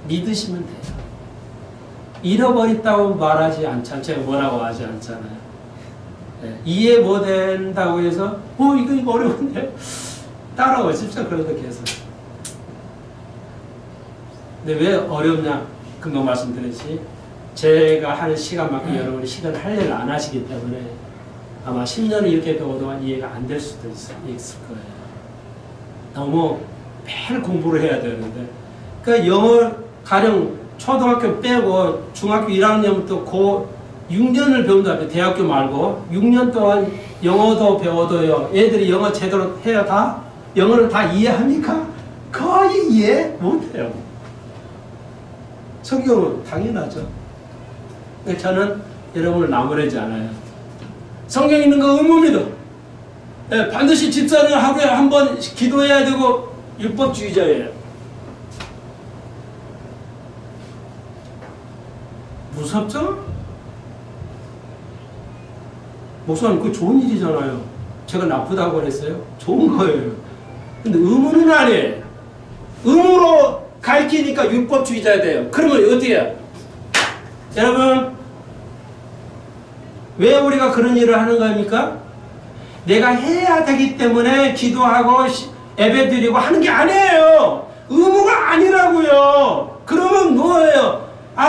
믿으시면 돼요. 잃어버렸다고 말하지 않잖아요. 제가 뭐라고 하지 않잖아요. 네. 이해 못한다고 해서 이거 어려운데 따라오십시오. 그러다 계속. 근데 왜 어렵냐? 금방 말씀드렸지. 제가 하는 시간만큼 여러분이 시간을 할 일을 안 하시기 때문에 아마 10년을 이렇게 배워도 이해가 안 될 수도 있을 거예요. 너무 매일 공부를 해야 되는데. 그러니까 영어 가령 초등학교 빼고 중학교 1학년부터 고 6년을 배운다면 대학교 말고 6년 동안 영어도 배워도요. 애들이 영어 제대로 해야 다? 영어를 다 이해합니까? 거의 이해 못해요. 성경은 당연하죠. 그러니까 저는 여러분을 나무라지 않아요. 성경에 있는 거 의무입니다. 네, 반드시 집사는 하루에 한 번 기도해야 되고 율법주의자예요. 무섭죠? 목사님 그거 좋은 일이잖아요. 제가 나쁘다고 그랬어요? 좋은 거예요. 근데 의무는 아니에요. 의무로 가르치니까 율법주의자야 돼요. 그러면 어떻게 해요? 여러분 왜 우리가 그런 일을 하는 겁니까? 내가 해야 되기 때문에 기도하고 예배드리고 하는 게 아니에요. 의무가 아니라고요. 그러면 뭐예요?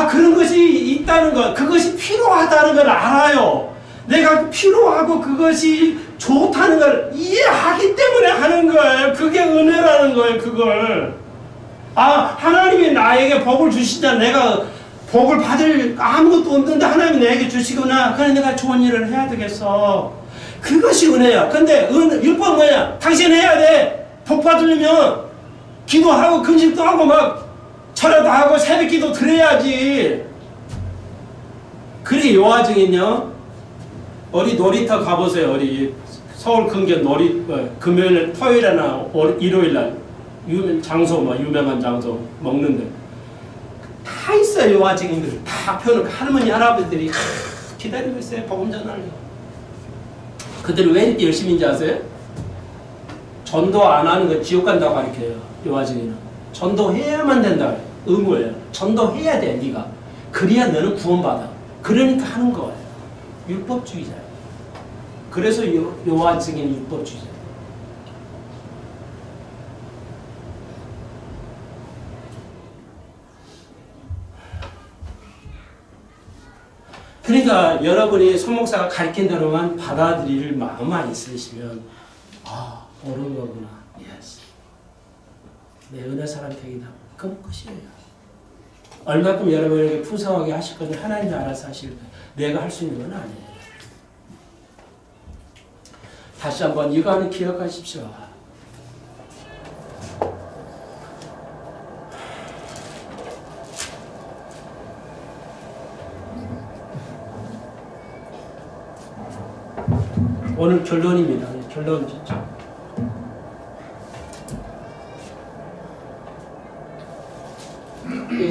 그런 것이 있다는 것, 그것이 필요하다는 걸 알아요. 내가 필요하고 그것이 좋다는 걸 이해하기 때문에 하는 거예요. 그게 은혜라는 거예요. 그걸. 하나님이 나에게 복을 주시자 내가 복을 받을 아무것도 없는데 하나님이 내게 주시구나. 그래 내가 좋은 일을 해야 되겠어. 그것이 은혜야. 근데 율법은 뭐야? 당신 해야 돼. 복 받으려면 기도하고 금식도 하고 막 철야도 하고 새벽기도 드려야지. 그래 요하증은요. 어디 놀이터 가보세요. 어디 서울 근교 금요일, 토요일이나 일요일날 유명한 장소 먹는데 다 있어요. 요하증인들 다 펴놓고 할머니 할아버지들이 기다리고 있어요. 복음 전하려고. 그들이 왜 이렇게 열심인지 아세요? 전도 안 하는 거 지옥 간다고 가르쳐요. 요하증인은 전도해야만 된다. 의무예요. 전도해야 돼. 네가 그래야 너는 구원받아. 그러니까 하는 거예요. 율법주의자예요. 그래서 요한증인 율법주의자예요. 그러니까 여러분이 손목사가 가르친 대로만 받아들일 마음만 있으시면 옳은 거구나. 예스. 내 은혜 사람 되기다. 그건 끝이에요. 얼마큼 여러분에게 풍성하게 하실 건지 하나님이 알아서 하실 거예요. 내가 할 수 있는 건 아니에요. 다시 한번 이거는 기억하십시오. 오늘 결론입니다. 결론 진짜.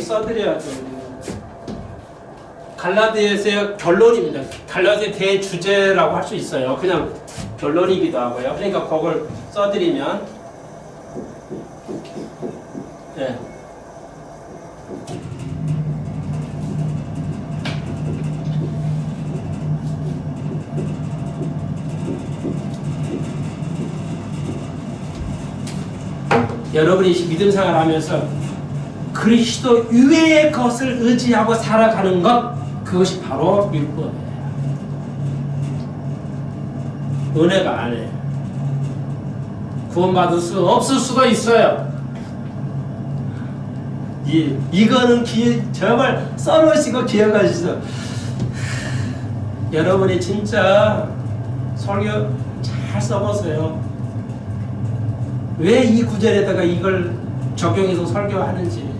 써드려야 돼요. 갈라디아서의 결론입니다. 갈라디아 대주제라고 할 수 있어요. 그냥 결론이기도 하고요. 그러니까 그걸 써드리면 네. 여러분이 믿음 생활하면서 그리스도 이외의 것을 의지하고 살아가는 것, 그것이 바로 율법이에요. 은혜가 아니에요. 구원받을 수 없을 수가 있어요. 이거는 정말 써놓으시고 기억하시죠. 여러분이 진짜 설교 잘 써보세요. 왜 이 구절에다가 이걸 적용해서 설교하는지.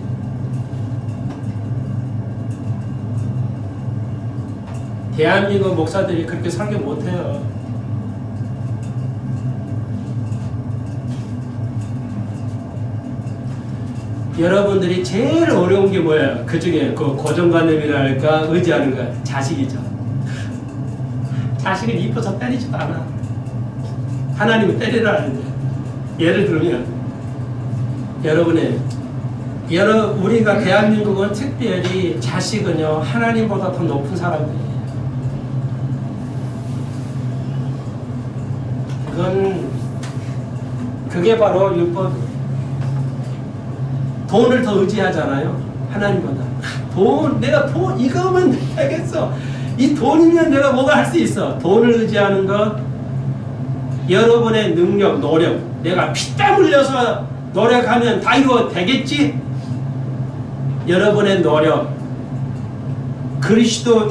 대한민국 목사들이 그렇게 설교 못해요. 여러분들이 제일 어려운 게 뭐예요? 그 중에 그 고정관념이랄까 의지하는 거 자식이죠. 자식은 이뻐서 때리지도 않아. 하나님은 때리라 하는데. 예를 들면 여러분의 우리가 대한민국은 특별히 자식은요 하나님보다 더 높은 사람들이에요. 그게 바로 율법이에요. 돈을 더 의지하잖아요. 하나님보다. 내가 돈 이거면 되겠어. 이 돈이면 내가 뭐가 할 수 있어. 돈을 의지하는 것, 여러분의 능력, 노력, 내가 피땀 흘려서 노력하면 다 이거 되겠지? 여러분의 노력,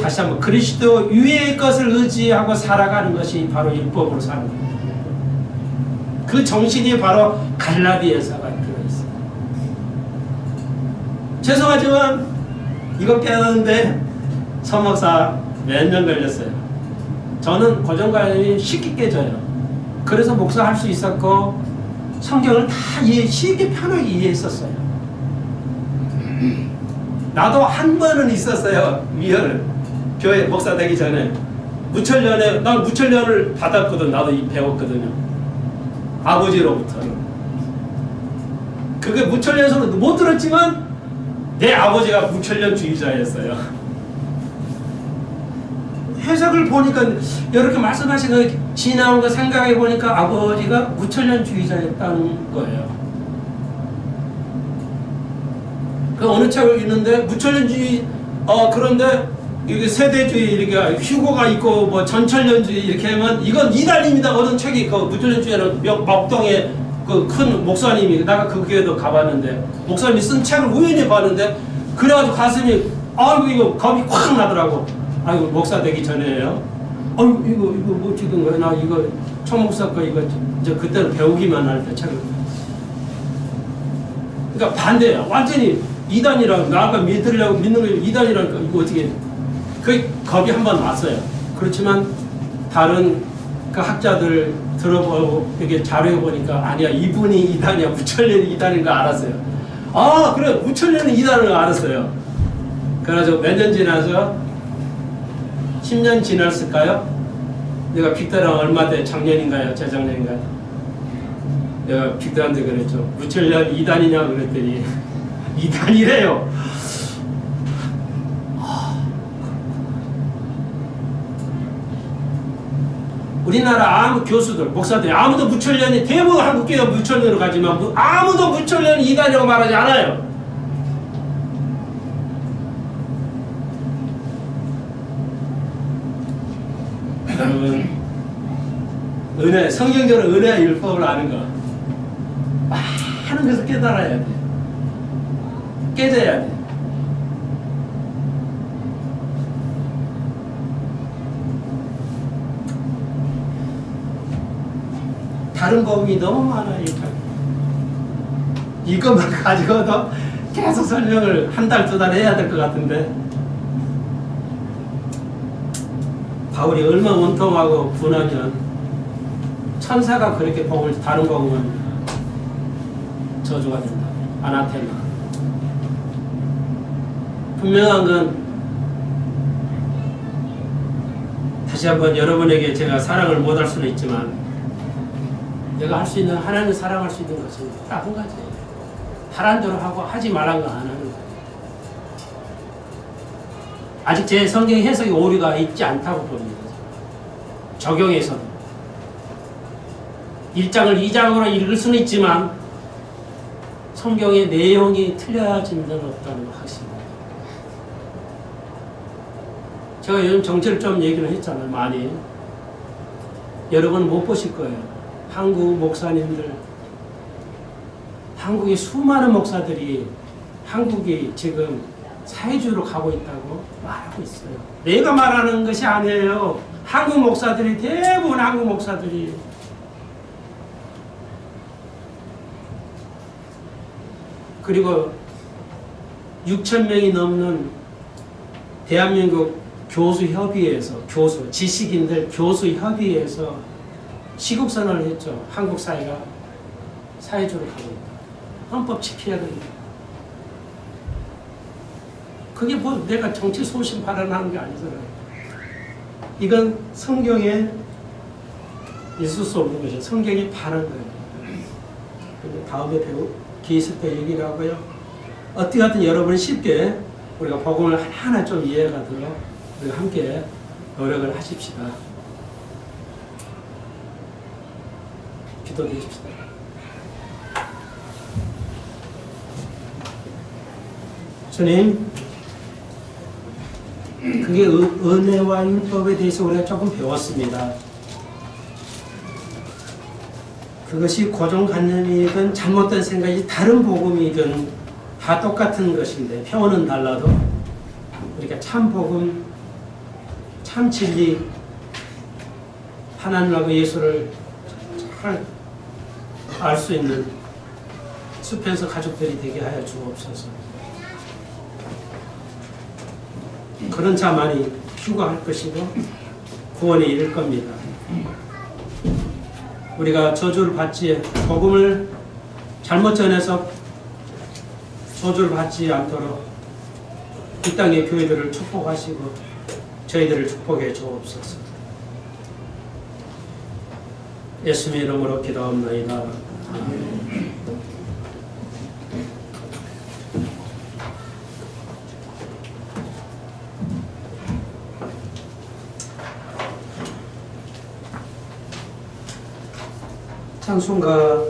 다시 한번 그리스도 위의 것을 의지하고 살아가는 것이 바로 율법으로 사는 거예요. 그 정신이 바로 갈라디아서가 들어있어요. 죄송하지만 이거 깨닫는데 서목사 몇 년 걸렸어요. 저는 고정관념이 쉽게 깨져요. 그래서 목사할 수 있었고 성경을 다 쉽게 편하게 이해했었어요. 나도 한 번은 있었어요. 위헌을. 교회 목사 되기 전에 난 무천년을 받았거든. 나도 배웠거든요. 아버지로부터는. 그게 무천년에서 못 들었지만 내 아버지가 무천년주의자였어요. 해석을 보니까 이렇게 말씀하신 거 지나온 거 생각해 보니까 아버지가 무천년주의자였다는 거예요. 그 어느 책을 읽는데 무천년주의 그런데 이게 세대주의 이렇게 휴고가 있고 뭐 전천년주의 이렇게 하면 이건 이단입니다. 어느 책이 그 무천년주의는 목동에 그 큰 목사님이 내가 그 교회도 가봤는데 목사님이 쓴 책을 우연히 봤는데 그래가지고 가슴이 아이고 이거 겁이 콱 나더라고. 아이고 목사 되기 전에요. 아이고 이거 뭐 지금 거야 나 이거 총목사 거 이거 이제 그때는 배우기만 할 때 책을. 그러니까 반대야. 완전히 이단이라고 나가 믿는 거 이단이라니까 이거 어떻게 그 겁이 한번 왔어요. 그렇지만 다른 그 학자들 들어보고 이게 자료해 보니까 아니야 이분이 이단이야 무천년이 이단인 거 알았어요. 아 그래 무천년은 이단을 알았어요. 그래가지고 몇 년 지나서 10년 지났을까요? 내가 빅터랑 얼마 때 작년인가요? 재작년인가요? 내가 빅터한테 그랬죠. 무천년 이단이냐 그랬더니 이단이래요. 우리나라 아무 교수들, 목사들이 아무도 무천년이 대부분 한국교회 무천년으로 가지만 아무도 무천년이 이단이라고 말하지 않아요. 여러분 은혜, 성경적으로 은혜와 율법을 아는 거 많은 것을 깨달아야 돼. 깨져야 돼. 다른 법이 너무 많아요. 이것만 가지고도 계속 설명을 한 달, 두 달 해야 될 것 같은데 바울이 얼마나 원통하고 분하면 천사가 그렇게 복을 다른 복은 저주가 된다. 아나테마. 분명한 건 다시 한번 여러분에게 제가 사랑을 못할 수는 있지만 내가 할 수 있는 하나님을 사랑할 수 있는 것은 딱 한 가지예요. 하라는 대로 하고 하지 말란 거 안 하는 거예요. 아직 제 성경 해석이 오류가 있지 않다고 봅니다. 적용에서도 1장을 2장으로 읽을 수는 있지만 성경의 내용이 틀려진 건 없다는 거 확실합니다. 제가 요즘 정치를 좀 얘기를 했잖아요. 많이. 여러분은 못 보실 거예요. 한국 목사님들, 한국의 수많은 목사들이 한국이 지금 사회주의로 가고 있다고 말하고 있어요. 내가 말하는 것이 아니에요. 한국 목사들이, 대부분 한국 목사들이. 그리고 6,000명이 넘는 대한민국 교수협의회에서, 지식인들 교수협의회에서 시국선언을 했죠. 한국 사회가 사회주의로 가고 있다. 헌법 지켜야 된다. 그게 뭐 내가 정치 소신 발언하는 게 아니잖아요. 이건 성경에 있을 수 없는 것이에요. 성경이 바른 거예요. 다음에 기있을 때 얘기를 하고요. 어떻게 하든 여러분이 쉽게 우리가 복음을 하나하나 좀 이해가 들어 우리가 함께 노력을 하십시다. 기도드립시다. 주님, 그게 은혜와 율법에 대해서 우리가 조금 배웠습니다. 그것이 고정관념이든 잘못된 생각이 다른 복음이든 다 똑같은 것인데 표현은 달라도 우리가 참 복음, 참 진리, 하나님하고 예수를 잘 알 수 있는 수편서 가족들이 되게 하여 주옵소서. 그런 자만이 휴거할 것이고 구원에 이를 겁니다. 우리가 저주를 받지, 복음을 잘못 전해서 저주를 받지 않도록 이 땅의 교회들을 축복하시고 저희들을 축복해 주옵소서. 예수님의 이름으로 기도합나이다. 아멘. 찬송가